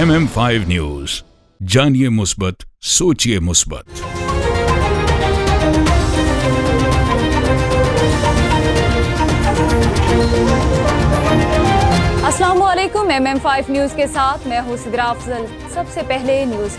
MM5 news, जानिए मुस्बत, सोचिए मुस्बत। अस्सलामुअलैकुम। MM5 न्यूज के साथ मैं हूं सिद्रा अफजल। सबसे पहले न्यूज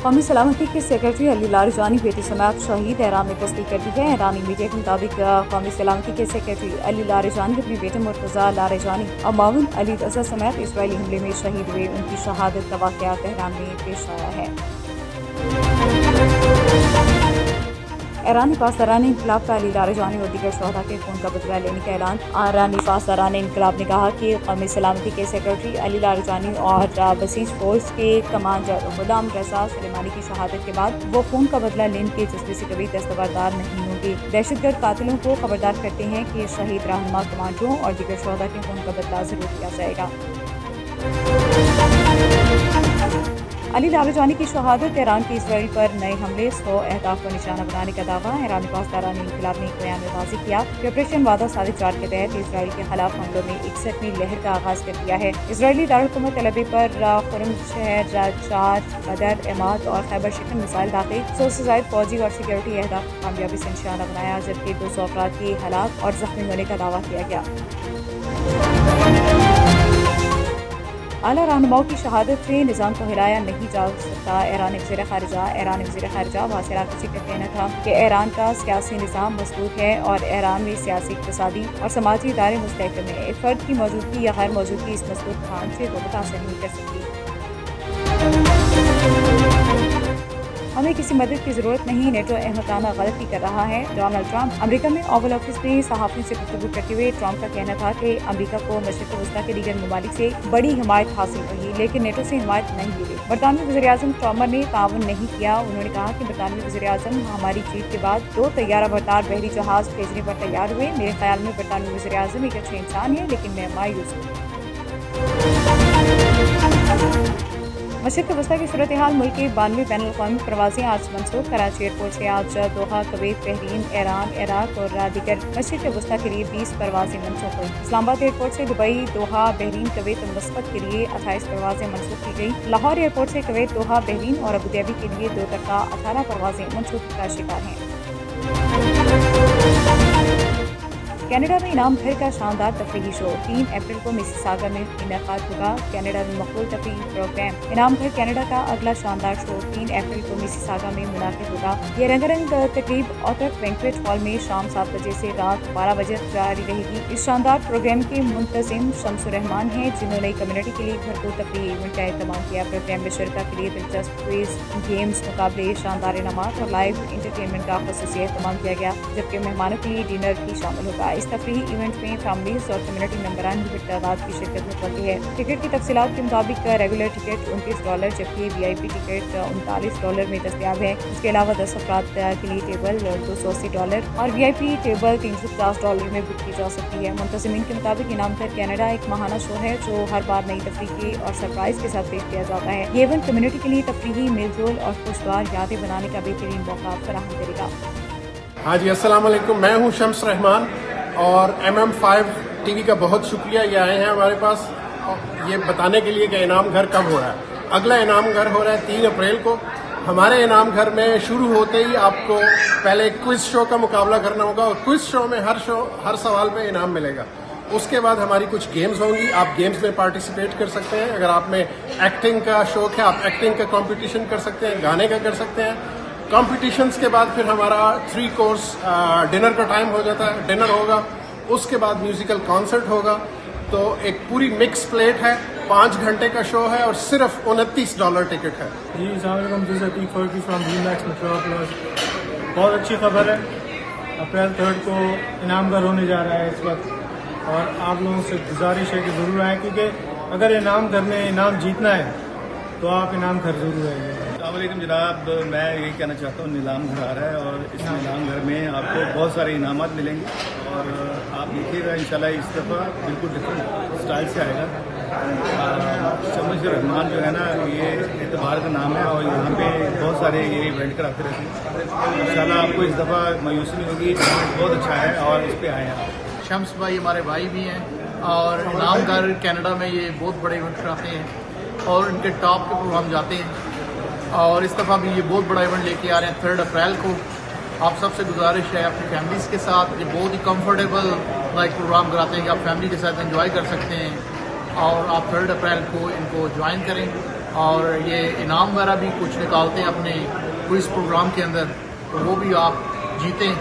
कौमी सलामती के सेक्रेटरी अली लारजानी बेटी समेत शहीद ईरान ने तस्दीक कर दी है। ईरानी मीडिया के मुताबिक कौमी सलामती के सेक्रेटरी अली लारजानी अपने बेटे मुर्तज़ा लारजानी और मावन अली रज़ा समेत इसराइली हमले में शहीद हुए। उनकी शहादत का वाक़या तेहरान में पेश आया है। ईरानी पासदारान इनकलाब का अली लारजानी और दीगर शोहदा के खून का बदला लेने का ऐलान। ईरानी पासदारान इनकलाब ने कहा कि कौमी सलामती के सेक्रेटरी अली लारजानी और बसीज फोर्स के कमांडर गुलाम रज़ा सुलेमानी की शहादत के बाद वो खून का बदला लेने के जज्बे से कभी दस्तबरदार नहीं होंगे। दहशतगर्द कातिलों को खबरदार करते हैं कि शहीद रहनुमा कमांडरों और दीगर शोहदा के खून का बदला जरूर लिया जाएगा। अली लारजानी की शहादत ईरान के इसराइल पर नए हमले 100 अहदाफ को निशाना बनाने का दावा। ईरानी पासदारान इनकलाब ने एक बयान में वाज़ेह किया कि ऑपरेशन वादा 4.5 के तहत इसराइल के खिलाफ हमलों में 61वीं लहर का आगाज कर दिया है। इसराइली दारुल-हुकूमत तल अवीव पर खुरम शहर, चार, बदर, इमाद और खैबर शिकन मिसाइल दाखिल 100 से ज़ायद फौजी और सिक्योरिटी अहदाफ को कामयाबी से निशाना बनाया, जबकि 200 अफराद के हलाक और जख्मी होने का दावा किया गया। आला रहनुमाओं की शहादत से निज़ाम को हिलाया नहीं जा सकता। ईरानी वज़ीर ख़ारिजा वासिर आक़शी का कहना था कि ईरान का सियासी निज़ाम मज़बूत है और ईरान में सियासी, इक़्तिसादी और समाजी इदारे मुस्तहकम है। एक फ़र्द की मौजूदगी या गैर मौजूदगी इस मज़बूत ढांचे को मुतासिर नहीं कर सकती। हमें किसी मदद की ज़रूरत नहीं, नेटो अहमकाना गलती कर रहा है। Donald Trump. अमेरिका में ओवल ऑफिस में सहाफ़ियों से गुफ्तगू करते हुए ट्रंप का कहना था कि अमेरिका को मशरिक़ वस्ता के दीगर ममालिक से बड़ी हिमायत हासिल रही, लेकिन नेटो से हिमायत नहीं मिली। बरतानवी वज़ीर-ए-आज़म ट्रॉमर ने ताउन नहीं किया। उन्होंने कहा कि बरतानवी वज़ीर-ए-आज़म हमारी जीत के बाद 2 तैयारा बरदार बहरी जहाज़ भेजने पर तैयार हुए। मेरे ख्याल में बरतानवी वज़ीर-ए-आज़म एक अच्छे इंसान है, लेकिन मैं मायूस हूँ। मशरिक़ वस्ता की सूरत हाल। मुल्क के 92 बैनुल अक़वामी परवाज़ें आज मनसूख। कराची एयरपोर्ट से आज दोहा, कुवैत, बहरीन, ईरान, इराक और दीगर मशरिक़ वस्ता के लिए 20 परवाज़ें मनसूख हुई। इस्लामाबाद एयरपोर्ट से दुबई, दोहा, बहरीन, कुवैत और मस्कत के लिए 28 परवाज़ें मनसूख की गई। लाहौर एयरपोर्ट से कुवैत, दोहा, बहरीन और अबूधाबी के लिए 2 तरफ़ा 18 परवाज़ें मनसूखी का शिकार हैं। कनाडा में इनाम घर का शानदार तफरीही शो 3 अप्रैल को मिसिसागा में इनेकाद होगा। कनाडा में मकबूल तफरीही प्रोग्राम इनाम घर कनाडा का अगला शानदार शो 3 अप्रैल को मिसिसागा में मुनाकिद होगा। ये रंगारंग तकरीब ऑथर बैंक्वेट हॉल में शाम 7 बजे से रात 12 बजे जारी रहेगी। इस शानदार प्रोग्राम के मुंतज़िम शम्सुर रहमान हैं, जिन्होंने कम्युनिटी के लिए भरपूर तफरीही इवेंट का एहतमाम किया। प्रोग्राम में शिरका के लिए दिलचस्प क्विज, गेम्स, मुकाबले, शानदार इनामात और लाइव इंटरटेनमेंट का ख़ुसूसी एहतमाम किया गया, जबकि मेहमानों के लिए डिनर भी शामिल होगा। इस तफरीही इवेंट में फैमिलीज और कम्युनिटी मेंबरान की तादाद की शिरकत मुतवक्की है। टिकट की तफसीलात के मुताबिक रेगुलर टिकट $29, जबकि VIP टिकट $39 में दस्तयाब है। इसके अलावा 10 अफराद के लिए टेबल $280 और VIP टेबल $350 में बुक की जा सकती है। मुंतज़िमीन के मुताबिक इनाम घर कनाडा एक माहाना शो है जो हर बार नई तफरीह और सरप्राइज के साथ पेश किया जाता है। ये इवेंट कम्युनिटी के लिए तफरीही, मेलजोल और खुशगवार यादें बनाने का बेहतरीन मौका फराहम करेगा। हाँ जी, अस्सलाम वालेकुम। मैं हूँ शम्स रहमान और MM5 TV का बहुत शुक्रिया। ये आए हैं हमारे पास ये बताने के लिए कि इनाम घर कब हो रहा है। अगला इनाम घर हो रहा है 3 अप्रैल को। हमारे इनाम घर में शुरू होते ही आपको पहले क्विज शो का मुकाबला करना होगा और क्विज शो में हर सवाल पे इनाम मिलेगा। उसके बाद हमारी कुछ गेम्स होंगी, आप गेम्स में पार्टिसिपेट कर सकते हैं। अगर आप में एक्टिंग का शौक है, आप एक्टिंग का कॉम्पिटिशन कर सकते हैं, गाने का कर सकते हैं। कॉम्पिटिशन्स के बाद फिर हमारा 3 कोर्स डिनर का टाइम हो जाता है, डिनर होगा। उसके बाद म्यूजिकल कॉन्सर्ट होगा। तो एक पूरी मिक्स प्लेट है, 5 घंटे का शो है और सिर्फ $29 टिकट है। जी फ्रॉम रीमैक्स मेट्रोपोलिस। बहुत अच्छी खबर है, अप्रैल 3 को इनाम घर होने जा रहा है इस वक्त, और आप लोगों से गुजारिश है कि ज़रूर आएँ, क्योंकि अगर इनाम घर में इनाम जीतना है तो आप इनाम घर ज़रूर आइए। अस्सलामुअलैकुम जनाब, मैं यही कहना चाहता हूँ, नीलाम घर आ रहा है और इस नीलाम घर में आपको बहुत सारे इनामात मिलेंगे और आप देखिएगा इंशाल्लाह इस दफ़ा बिल्कुल डिफरेंट स्टाइल से आएगा। शम्स रहमान जो है ना, ये एतबार का नाम है और यहाँ पे बहुत सारे ये इवेंट कराते रहते हैं। इंशाल्लाह आपको इस दफ़ा मायूसी नहीं होगी, इवेंट बहुत अच्छा है और इस पर आए हैं। शम्स भाई हमारे भाई भी हैं और इनाम घर कनाडा में ये बहुत बड़े इवेंट कराते हैं और इनके टॉप के प्रोग्राम जाते हैं और इस दफ़ा भी ये बहुत बड़ा इवेंट लेके आ रहे हैं 3 अप्रैल को। आप सबसे गुजारिश है अपनी फैमिलीज़ के साथ, ये बहुत ही कंफर्टेबल प्रोग्राम कराते हैं कि आप फैमिली के साथ एंजॉय कर सकते हैं और आप 3 अप्रैल को इनको ज्वाइन करें। और ये इनाम वगैरह भी कुछ निकालते हैं अपने क्विज़ प्रोग्राम के अंदर, तो वो भी आप जीतें।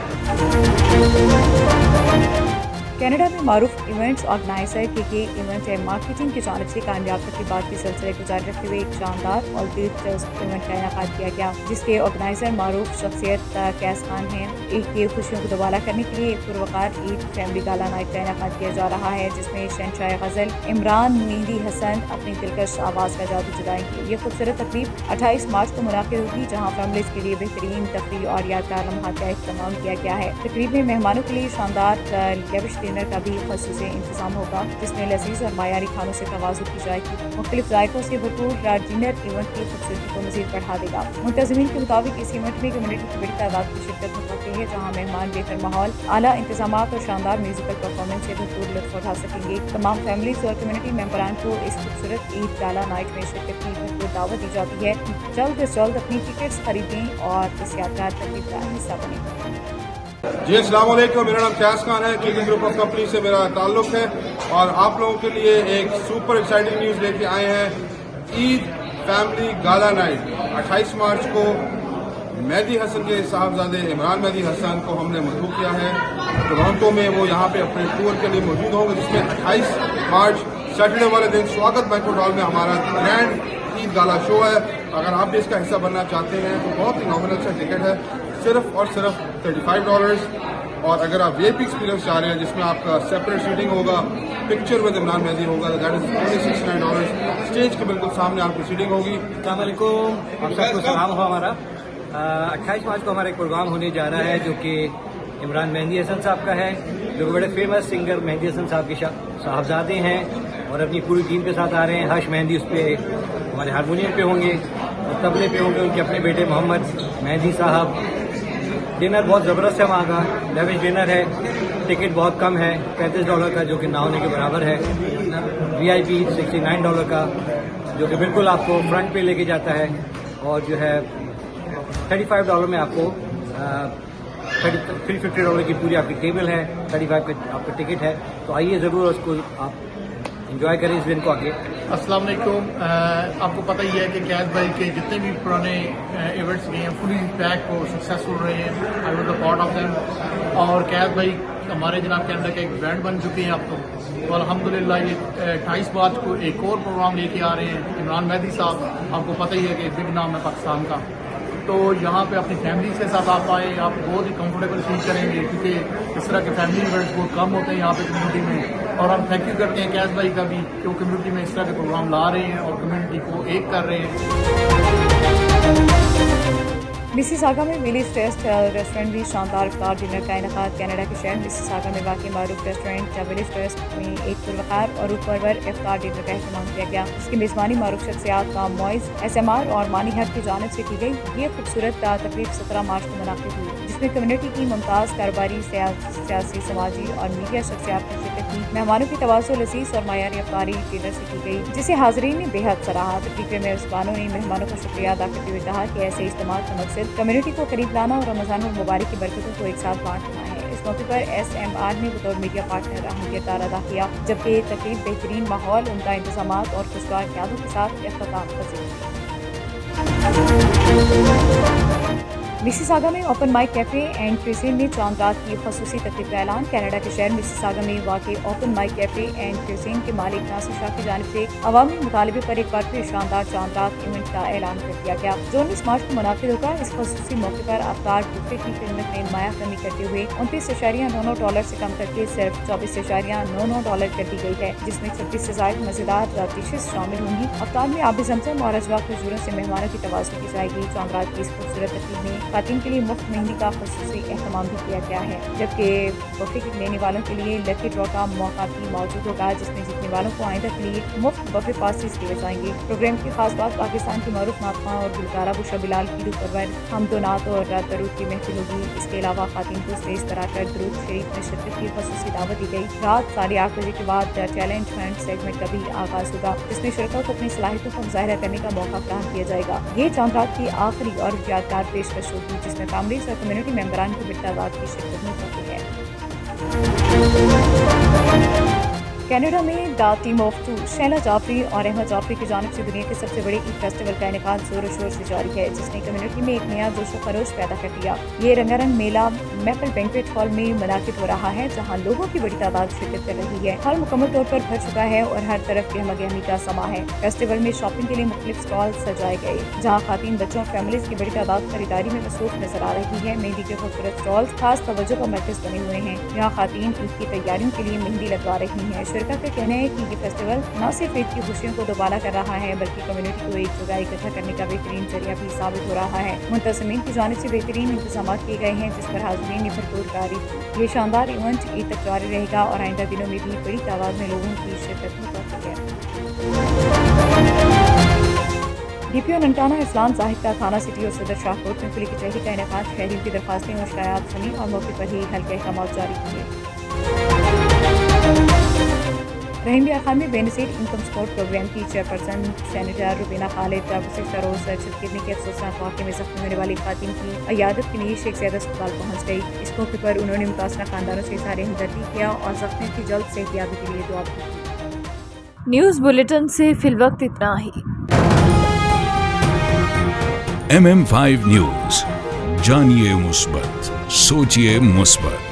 कनाडा में मारूफ इवेंट्स ऑर्गेनाइजर के इवेंट एंड मार्केटिंग की जानिब से कामयाब तकरीबात के सिलसिले को जारी रखते हुए एक शानदार और दिलचस्प इवेंट का इनेकाद किया गया, जिसके ऑर्गेनाइजर मारूफ शख्सियत कैस खान हैं। ईद की खुशियों को दोबारा करने के लिए एक पुरवकार ईद फैमिली गाला नाइट का इनेकाद किया जा रहा है, जिसमें शहंशाह गज़ल इमरान मेहंदी हसन अपनी दिलकश आवाज़ का जादू जुटाएंगे। ये खूबसूरत तकरीब 28 मार्च को मुनाकिद होगी, जहाँ फैमिलीज़ के लिए बेहतरीन तफरीह और यादगार लम्हात का इख्तिताम किया गया है। तकरीब में मेहमानों के लिए शानदार लेविश डिनर का भी ख़ुसूसी इंतजाम होगा, जिसमें लजीज और मायारी खानों से तवाज़ु की जाएगी। मुख्तलिफ जायकों से भरपूर डिनर इवेंट की खूबसूरती को मज़ीद बढ़ा देगा। मुंतज़मीन के मुताबिक इस इवेंट में कम्युनिटी की बड़ी तादाद की शिरकत हो सकती है, जहाँ मेहमान बेहतर माहौल, आला इंतजामात और शानदार म्यूजिकल परफॉर्मेंस से भरपूर लुत्फ़ उठा सकेंगे। तमाम फैमिलीज और कम्युनिटी मेंबरान को इस खूबसूरत ईद गाला नाइट में शिरकत की भरपूर दावत दी जाती है। जल्द से जल्द अपनी टिकट्स खरीदें और इस यादगार तकरीब का हिस्सा बनें। जी अस्सलाम वालेकुम, मेरा नाम कैस खान है। कीवी ग्रुप ऑफ कंपनी से मेरा ताल्लुक है और आप लोगों के लिए एक सुपर एक्साइटिंग न्यूज़ लेके आए हैं। ईद फैमिली गाला नाइट 28 मार्च को मेहदी हसन के साहबजादे इमरान मेहदी हसन को हमने मदऊ किया है टोरंटो में। वो यहाँ पे अपने टूर के लिए मौजूद होंगे, जिसमें 28 मार्च सैटरडे वाले दिन स्वागत बैंक्वेट हॉल में हमारा ग्रैंड ईद गाला शो है। अगर आप भी इसका हिस्सा बनना चाहते हैं तो बहुत ही नॉमिनल सा टिकट है, सिर्फ और सिर्फ $35। और अगर आप वीआईपी एक्सपीरियंस चाह रहे हैं जिसमें आपका सेपरेट सीटिंग होगा, पिक्चर विद इमरान मेहदी होगा, दैट इज ओनली $69। स्टेज के बिल्कुल सामने आपकी सीटिंग होगी। अस्सलाम वालेकुम, आप सबको सलाम हो। हमारा 28 मार्च को हमारा एक प्रोग्राम होने जा रहा है जो कि इमरान मेहदी हसन साहब का है, जो बड़े फेमस सिंगर मेहदी हसन साहब के साहबजादे हैं और अपनी पूरी टीम के साथ आ रहे हैं। हर्ष मेहंदी उस पर हमारे हारमोनियम पे होंगे और तबले पे होंगे उनके अपने बेटे मोहम्मद मेहदी साहब। डिनर बहुत ज़बरदस्त है, वहाँ का लेविश डिनर है। टिकट बहुत कम है, $35 का, जो कि ना होने के बराबर है। वीआईपी $69 का, जो कि बिल्कुल आपको फ्रंट पे लेके जाता है। और जो है $35 में आपको $350 की पूरी आपकी टेबल है, 35 का आपका टिकट है। तो आइए ज़रूर उसको आप एंजॉय करें इस दिन को आगे। अस्सलाम वालेकुम, आपको पता ही है कि कैद भाई के जितने भी पुराने इवेंट्स गए हैं फुली पैक और सक्सेसफुल रहे हैं। I was the part of them. और कैद भाई हमारे जनाब कनाडा के एक ब्रांड बन चुके हैं अब तो अल्हम्दुलिल्लाह। ये 28 मार्च को एक और प्रोग्राम लेके आ रहे हैं इमरान मेहदी साहब। आपको पता ही है कि बिग नाम है पाकिस्तान का। तो यहाँ पे अपनी फैमिली के साथ आप आए, आप बहुत ही कंफर्टेबल फील करेंगे, क्योंकि इस तरह के फैमिली इवेंट्स बहुत कम होते हैं यहाँ पे कम्युनिटी में। और हम थैंक यू करते हैं कैश भाई का भी कि वो कम्युनिटी में इस तरह के प्रोग्राम ला रहे हैं और कम्युनिटी को एक कर रहे हैं। मिसिसागा में विलीज टेस्ट रेस्टोरेंट भी शानदार इफ्तार डिनर का इनेकाद। कनाडा के शहर मिसिसागा में वाक़ मारूफ रेस्टोरेंट विलीज टेस्ट में एक पुरवकार और परवर इफ्तार डिनर का एहतमाम किया गया, जिसकी मेज़बानी मारूफ शख्सियात का मॉइज SMR और मानी हट की जानिब से की गई। ये खूबसूरत तकरीब 17 मार्च को मुनाकिद हुई, जिसमें कम्युनिटी की मुमताज़ कारोबारी, सियासी, समाजी और मीडिया शख्सियात ने शिरकत की। मेहमानों की तवाज़ुन लज़ीज़ और मायारी इफ्तारी डिनर से की गई, जिसे हाज़रीन ने बेहद सराहा। तकरीब में मेज़बानों ने मेहमानों का शुक्रिया अदा करते हुए कहा कि ऐसे इज्तिमा का मकसद कम्युनिटी को करीब लाना और रमज़ान और मुबारक की बरकतों को एक साथ बांटना है। इस मौके पर SMR ने बतौर मीडिया पार्टनर अहम किरदार अदा किया, जबकि तकरीब बेहतरीन माहौल, उनका इंतजामात और खुशगवार क़यादत के साथ इख्तिताम पसीर हुई। मिसिसागा में open mic cafe and cuisine में चांद रात की खसूसी तकरीब का ऐलान। कनाडा के शहर मिसिसागा में वाक़ open mic cafe and cuisine के मालिक नासिर शाह की जानिब से अवामी मुतालबे पर एक बार फिर शानदार चांद रात इवेंट का ऐलान कर दिया गया, जो 19 मार्च को मुनाकिद होगा। इस खसूसी मौके पर अफ्तार बुफे की खिदमत में नुमाया कमी करते हुए $29.99 से कम करके सिर्फ $24.99 कर दी गई है, जिसमें 36 से ज़ायद मज़ेदार डिशेस शामिल होंगी। अफ्तार में आब ज़मज़म और अजवा खजूरों से मेहमानों की तवाज़ुन की जाएगी। चांद रात की इस खूबसूरत तकरीब में खातिन के लिए मुफ्त मेहंदी का ख़ुसूसी एहतमाम भी किया गया है, जबकि बफे के लेने वालों के लिए लकी ड्रॉ का मौका भी मौजूद होगा, जिसमें जितने वालों को आइंदा के लिए मुफ्त बफे पासेस दिए जाएंगे। प्रोग्राम की खास बात पाकिस्तान की मारूफ नातमा और गुलकारा बुशा बिलाल की ईद पर हमदोनात और दरूद की महफिल होगी। इसके अलावा खातिन को स्टेज पर आकर दरूद शरीफ में शिरकत की खसूसी दावत दी गई। रात 8:30 बजे के बाद टैलेंट हंट सेगमेंट का भी आगाज होगा, जिसमें शुरका को अपनी सलाहियतों को मुजाहिरा करने का मौका फराहम किया जाएगा। ये चांद रात की आखिरी और यादगार पेशकश होगी, जिसमें फैमिलीज और कम्युनिटी मेंबरान की बड़ी तादाद की शिरकत मुमकिन है। कनाडा में the team of two Shaila Jafri और अहमद जाफरी की जानिब से दुनिया के सबसे बड़े ईद फेस्टिवल का इनेकाद जोर शोर से जारी है, जिसने कम्युनिटी में एक नया जोश व खरोश पैदा कर दिया। ये रंगारंग मेला मैपल बैंक्वेट हॉल में मुनाकिब हो रहा है, जहां लोगों की बड़ी तादाद शिरकत कर रही है। हॉल मुकम्मल तौर पर भर चुका है और हर तरफ गहमा-गहमी का समा है। फेस्टिवल में शॉपिंग के लिए मुख्तलिफ स्टॉल सजाए गए, जहाँ खातिन बच्चों और फैमिलीज की बड़ी तादाद खरीदारी में मसरूफ नजर आ रही है। मेहंदी के खूबसूरत स्टॉल खास तवज्जो का मरकज बने हुए हैं, जहाँ खातिन ईद की तैयारियों के लिए मेहंदी लगवा रही हैं। शुरका का कहना है कि ये फेस्टिवल न सिर्फ ईद की खुशियों को दोबारा कर रहा है, बल्कि कम्युनिटी को एक जगह इकट्ठा करने का बेहतरीन जरिया भी साबित हो रहा है। मुंतज़मीन की जानिब से बेहतरीन इंतजाम किए गए हैं, जिस पर हाज़रीन ने भरपूर तारीफ। ये शानदार इवेंट ईद तक जारी रहेगा और आइंदा दिनों में भी बड़ी तादाद में लोगों की शिरकत मुतवक्किल है। DPO ननकाना इस्लाम जाहिद का थाना सिटी और सदर शाहकोट में खुली कचहरी का इनेकाद शहरियों की दरखास्तें और शिकायत सुनी और मौके पर ही हल्के अहकाम जारी किए। रहीम बिया खान में बेनसीर इनकम सपोर्ट प्रोग्राम की चेयरपर्सन सेनेटर रुबीना खालिद गुज़श्ता रोज़ छत गिरने के अफसोसनाक वाक़े में जख्मी होने वाली खातिन की अयादत के लिए शेख ज़ैद अस्पताल पहुँच गई। इस मौके पर उन्होंने मुतासरा खानदानों से इज़हार हमदर्दी किया और जख्मियों की जल्द सेहतयाबी के लिए दुआ की। न्यूज़ बुलेटिन से फिलवक्त इतना ही। MM5 न्यूज, जानिए मुस्बत, सोचिए मुस्बत।